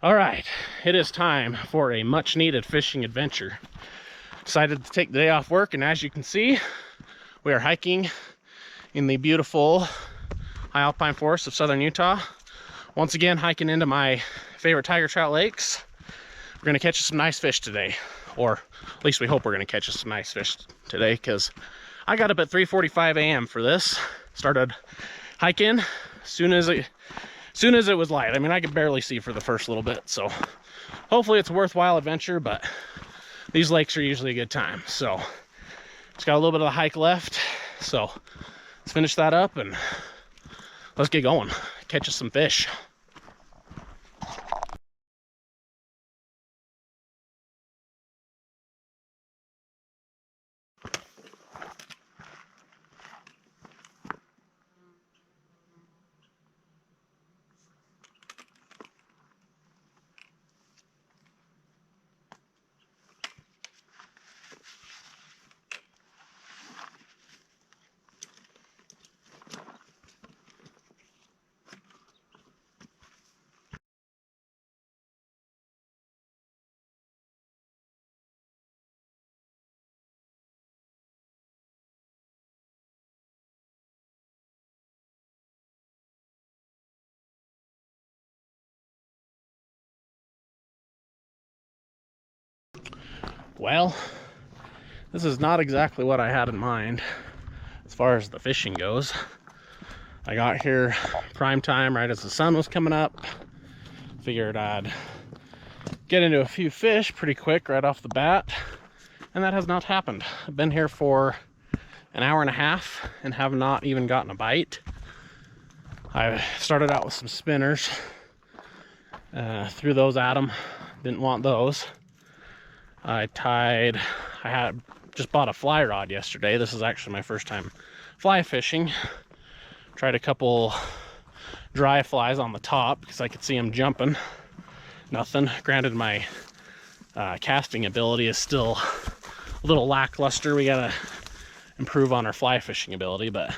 All right, it is time for a much needed fishing adventure. Decided to take the day off work, and as you can see, we are hiking in the beautiful high alpine forests of southern Utah. Once again, hiking into my favorite Tiger Trout lakes. We're gonna catch some nice fish today, or at least we hope we're gonna catch some nice fish today, because I got up at 3:45 a.m. for this. Started hiking soon as it was light. I mean, I could barely see for the first little bit, so hopefully it's a worthwhile adventure, but these lakes are usually a good time. So it's got a little bit of the hike left, so let's finish that up and let's get going. Catch us some fish. Well, this is not exactly what I had in mind as far as the fishing goes. I got here prime time right as the sun was coming up. Figured I'd get into a few fish pretty quick right off the bat, and that has not happened. I've been here for an hour and a half and have not even gotten a bite. I started out with some spinners, threw those at them, didn't want those. I had just bought a fly rod yesterday. This is actually my first time fly fishing. Tried a couple dry flies on the top because I could see them jumping. Nothing. Granted, my casting ability is still a little lackluster. We gotta improve on our fly fishing ability. But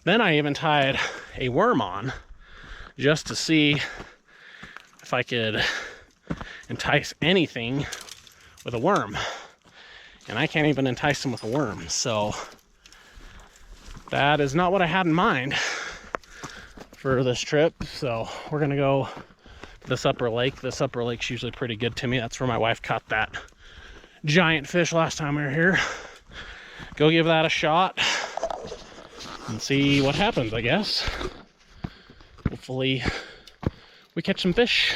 then I even tied a worm on just to see if I could entice anything with a worm, and I can't even entice them with a worm. So that is not what I had in mind for this trip. So we're gonna go to this upper lake. This upper lake's usually pretty good to me. That's where my wife caught that giant fish last time we were here. Go give that a shot and see what happens, I guess. Hopefully we catch some fish.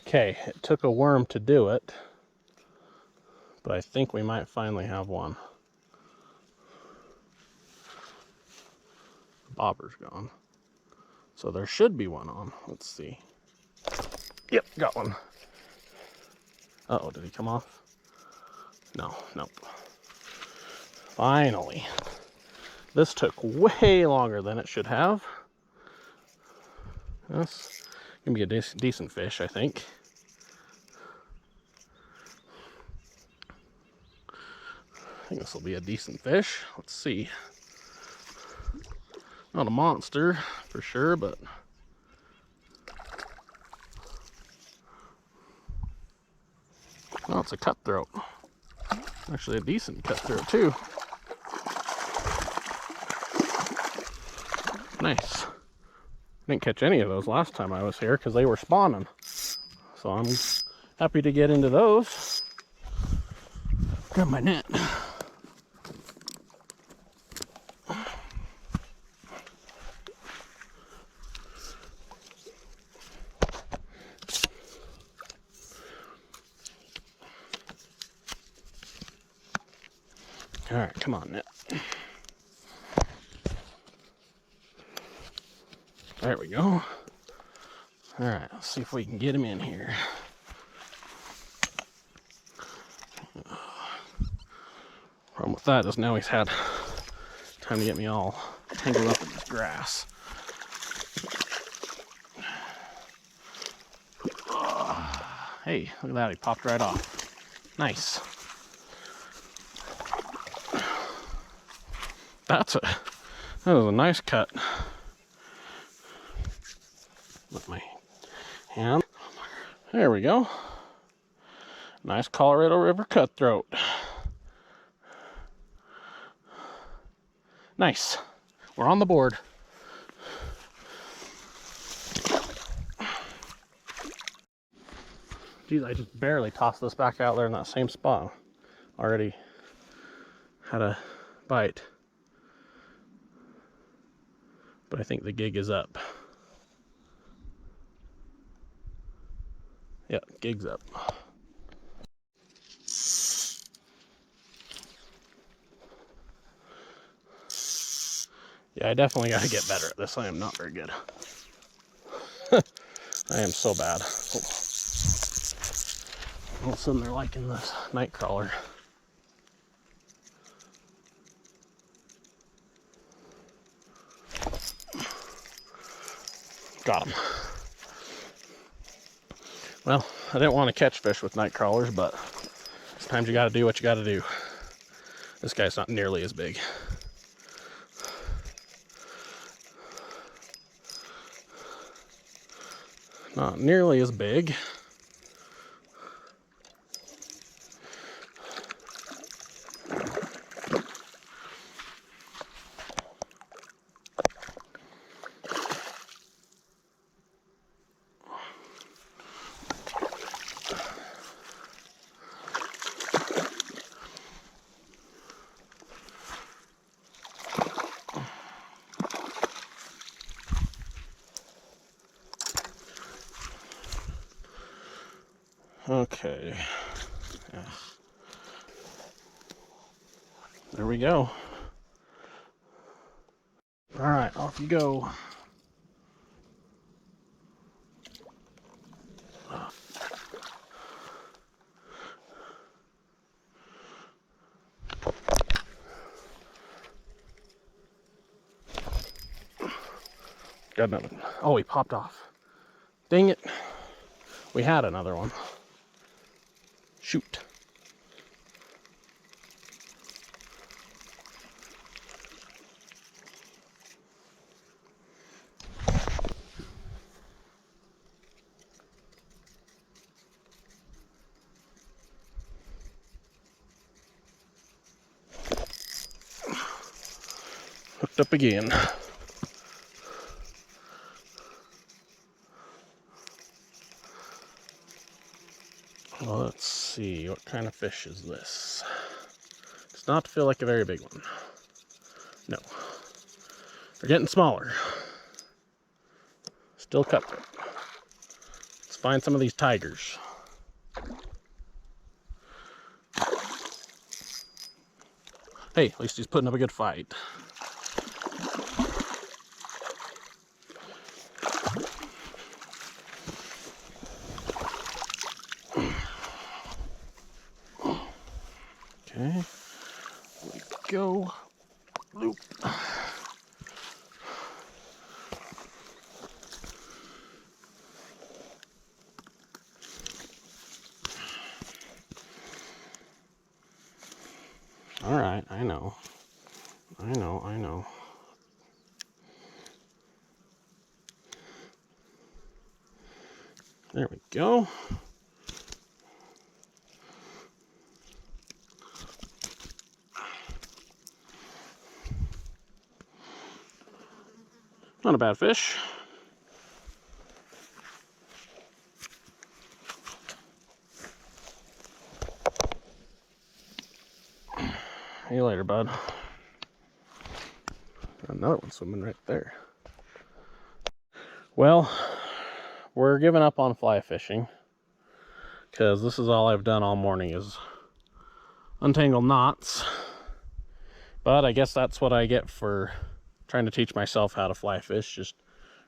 Okay, it took a worm to do it, but I think we might finally have one. The bobber's gone, so there should be one on. Let's see. Yep, got one. Uh-oh, did he come off? No, nope. Finally. This took way longer than it should have. That's gonna be a decent fish, I think. I think this will be a decent fish. Let's see. Not a monster for sure, but well, it's a cutthroat. Actually a decent cutthroat too. Nice. Didn't catch any of those last time I was here because they were spawning. So I'm happy to get into those. Grab my net. All right, come on, net. There we go. All right, let's see if we can get him in here. Problem with that is now he's had time to get me all tangled up in this grass. Hey, look at that, he popped right off. Nice. That was a nice cut. With my hand. There we go. Nice Colorado River cutthroat. Nice. We're on the board. Geez, I just barely tossed this back out there in that same spot. Already had a bite. But I think the gig is up. Yeah, gig's up. Yeah, I definitely got to get better at this. I am not very good. I am so bad. Oh. All of a sudden they're liking this night crawler. Got him. Well, I didn't want to catch fish with night crawlers, but sometimes you got to do what you got to do. This guy's not nearly as big. Not nearly as big. Okay. Yeah. There we go. All right, off you go. Got another one. Oh, he popped off. Dang it. We had another one. Shoot. Hooked up again. Well, let's see, what kind of fish is this? Does not feel like a very big one. No. They're getting smaller. Still cutthroat. Let's find some of these tigers. Hey, at least he's putting up a good fight. Okay, there we go. Loop. All right, I know. There we go. Not a bad fish. See you later, bud. Another one swimming right there. Well, we're giving up on fly fishing because this is all I've done all morning is untangle knots. But I guess that's what I get for trying to teach myself how to fly fish, just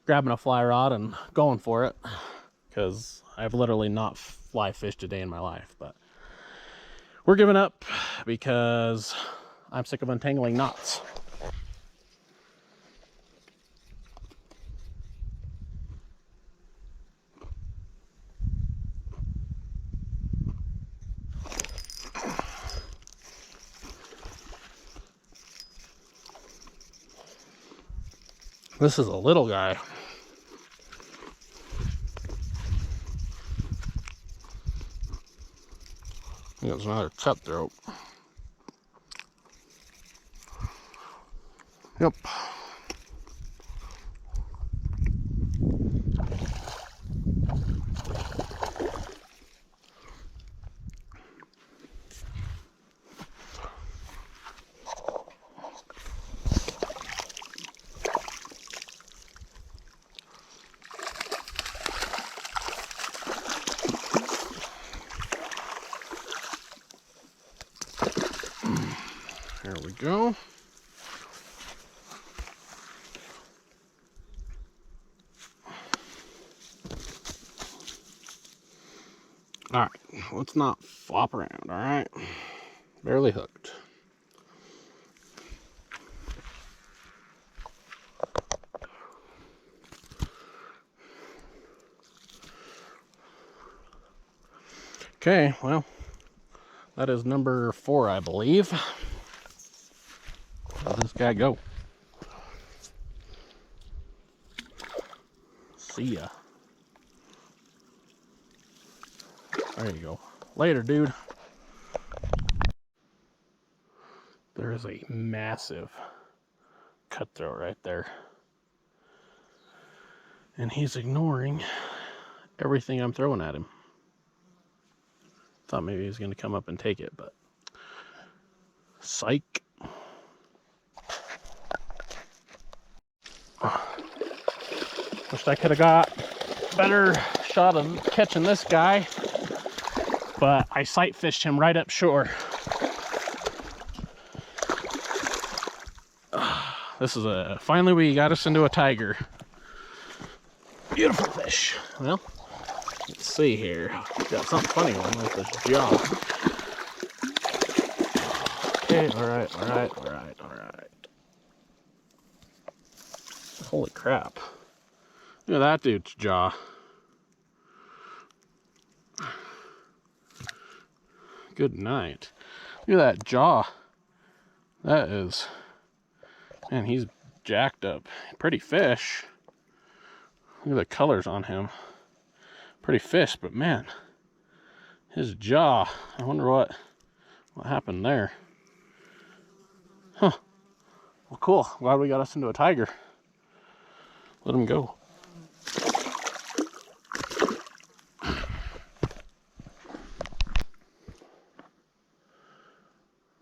grabbing a fly rod and going for it, because I've literally not fly fished a day in my life. But we're giving up because I'm sick of untangling knots. This is a little guy. think it's another cutthroat. Yep. There we go. All right, let's not flop around, all right? Barely hooked. Okay, well, that is number 4, I believe. Where'd this guy go? See ya. There you go. Later, dude. There is a massive cutthroat right there. And he's ignoring everything I'm throwing at him. Thought maybe he was going to come up and take it, but psych. Wished I could have got a better shot of catching this guy, but I sight fished him right up shore. This is finally we got us into a tiger. Beautiful fish. Well, let's see here. Got something funny on with this jaw. Okay, all right. Holy crap. Look at that dude's jaw. Good night. Look at that jaw. That is, man, he's jacked up. Pretty fish. Look at the colors on him. Pretty fish, but man, his jaw. I wonder what happened there. Huh. Well, cool. Glad we got us into a tiger. Let him go.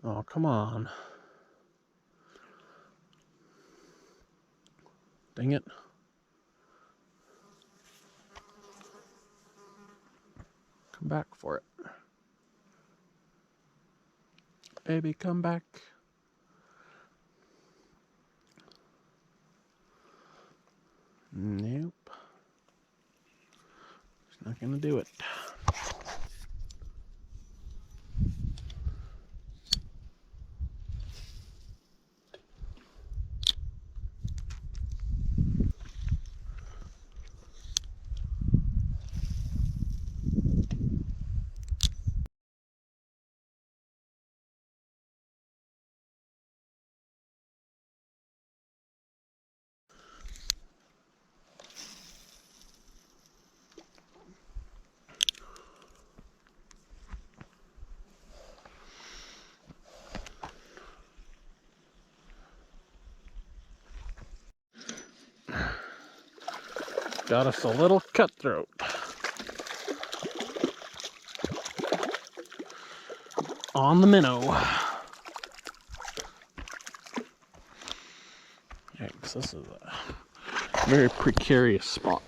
Oh, come on. Dang it. Come back for it. Baby, come back. Nope. It's not gonna do it. Got us a little cutthroat. On the minnow. Yikes, this is a very precarious spot.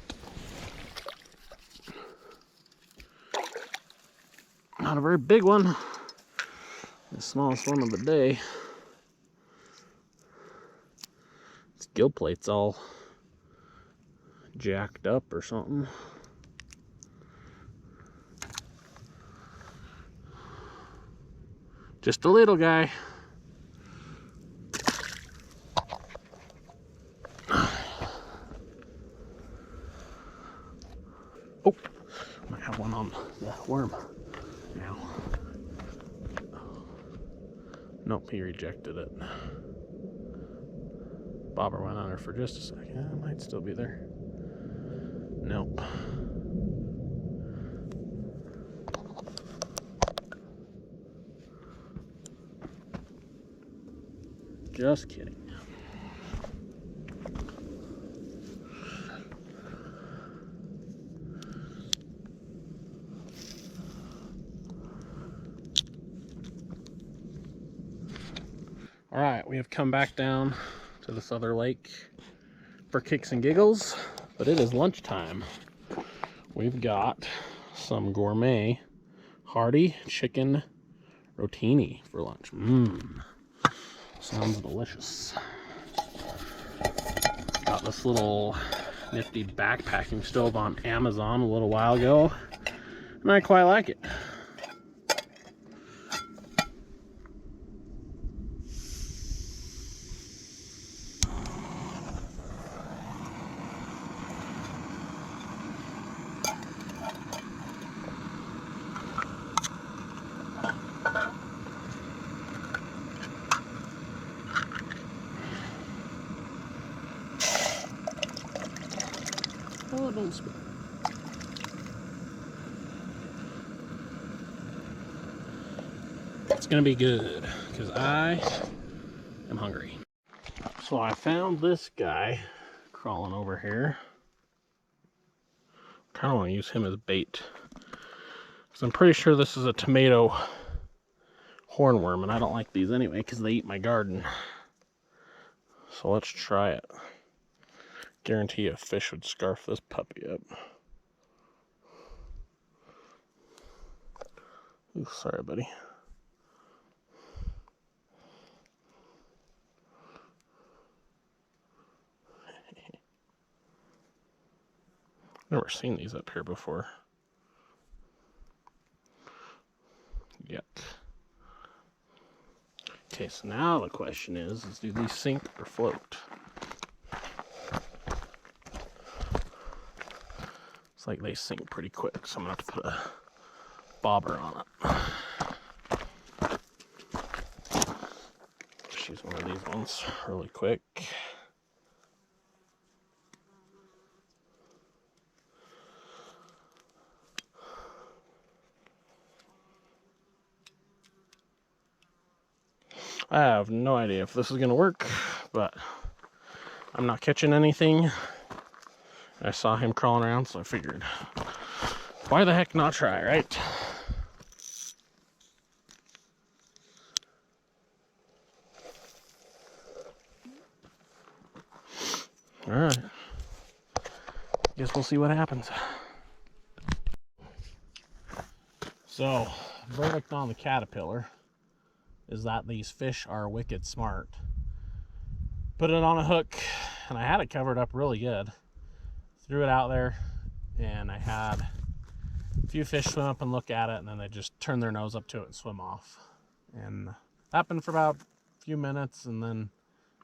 Not a very big one. The smallest one of the day. Its gill plate's all jacked up or something. Just a little guy. Oh, might have one on the worm now. Nope, he rejected it. Bobber went on her for just a second. It might still be there. Nope. Just kidding. All right, we have come back down to this other lake for kicks and giggles, but it is lunchtime. We've got some gourmet hearty chicken rotini for lunch. Sounds delicious. Got this little nifty backpacking stove on Amazon a little while ago, and I quite like it. Oh, don't spill. It's gonna be good because I am hungry. So I found this guy crawling over here. Kind of want to use him as bait because I'm pretty sure this is a tomato hornworm, and I don't like these anyway because they eat my garden. So let's try it. Guarantee a fish would scarf this puppy up. Ooh, sorry, buddy. Never seen these up here before. Yuck. Okay, so now the question is do these sink or float? It's like they sink pretty quick, so I'm gonna have to put a bobber on it. Just use one of these ones really quick. I have no idea if this is gonna work, but I'm not catching anything. I saw him crawling around, so I figured, why the heck not try, right? All right. Guess we'll see what happens. So, verdict on the caterpillar is that these fish are wicked smart. Put it on a hook, and I had it covered up really good. Threw it out there, and I had a few fish swim up and look at it, and then they just turn their nose up to it and swim off. And that happened for about a few minutes, and then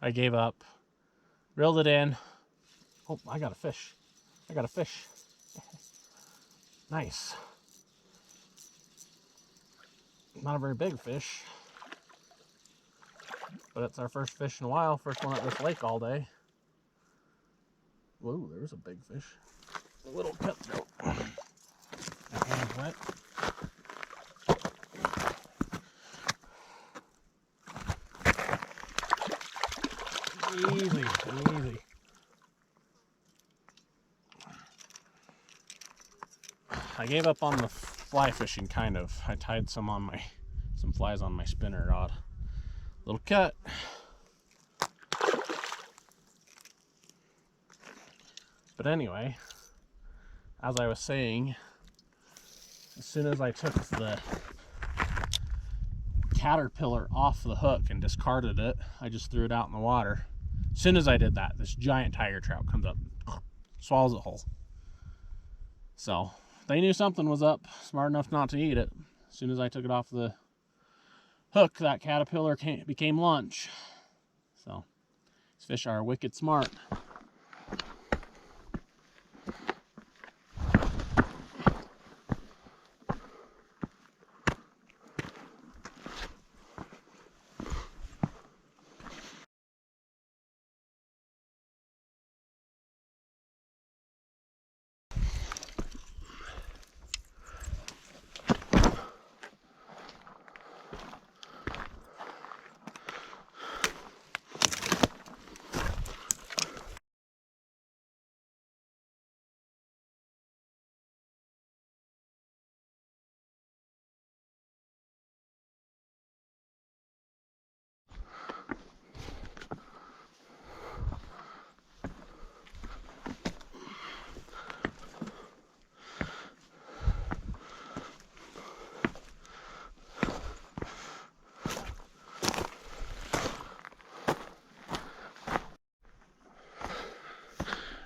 I gave up, reeled it in. Oh, I got a fish. I got a fish. Nice. Not a very big fish, but it's our first fish in a while. First one at this lake all day. Whoa, there's a big fish. A little cutthroat. That hand's wet. Easy, easy. I gave up on the fly fishing, kind of. I tied some flies on my spinner rod. Little cut. But anyway, as I was saying, as soon as I took the caterpillar off the hook and discarded it, I just threw it out in the water. As soon as I did that, this giant tiger trout comes up, swallows it whole. So they knew something was up, smart enough not to eat it. As soon as I took it off the hook, that caterpillar became lunch. So these fish are wicked smart.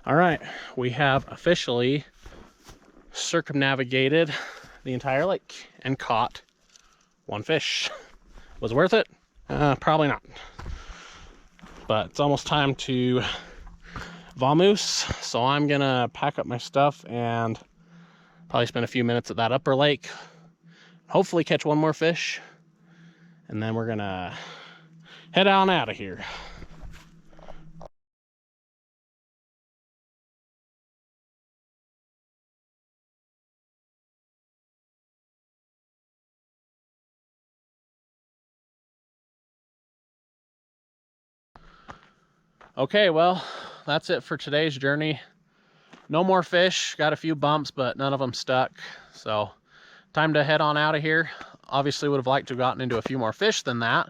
All right, we have officially circumnavigated the entire lake and caught one fish. Was it worth it? Probably not. But it's almost time to vamoose, so I'm gonna pack up my stuff and probably spend a few minutes at that upper lake. Hopefully catch one more fish, and then we're gonna head on out of here. Okay, well, that's it for today's journey. No more fish, got a few bumps, but none of them stuck. So time to head on out of here. Obviously would have liked to have gotten into a few more fish than that.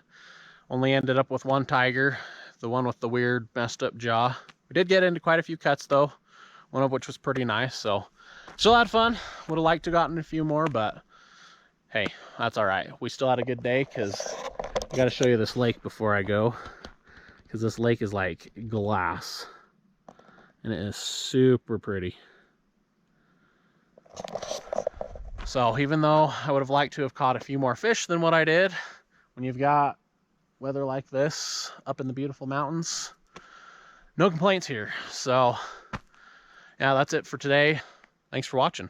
Only ended up with one tiger, the one with the weird messed up jaw. We did get into quite a few cuts though, one of which was pretty nice. So still had fun. Would have liked to have gotten a few more, but hey, that's all right. We still had a good day because I got to show you this lake before I go, because this lake is like glass and it is super pretty. So even though I would have liked to have caught a few more fish than what I did, when you've got weather like this up in the beautiful mountains, no complaints here. So yeah, that's it for today. Thanks for watching.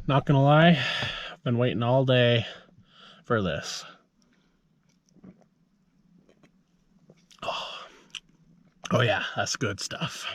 Not gonna lie, I've been waiting all day for this. Oh yeah, that's good stuff.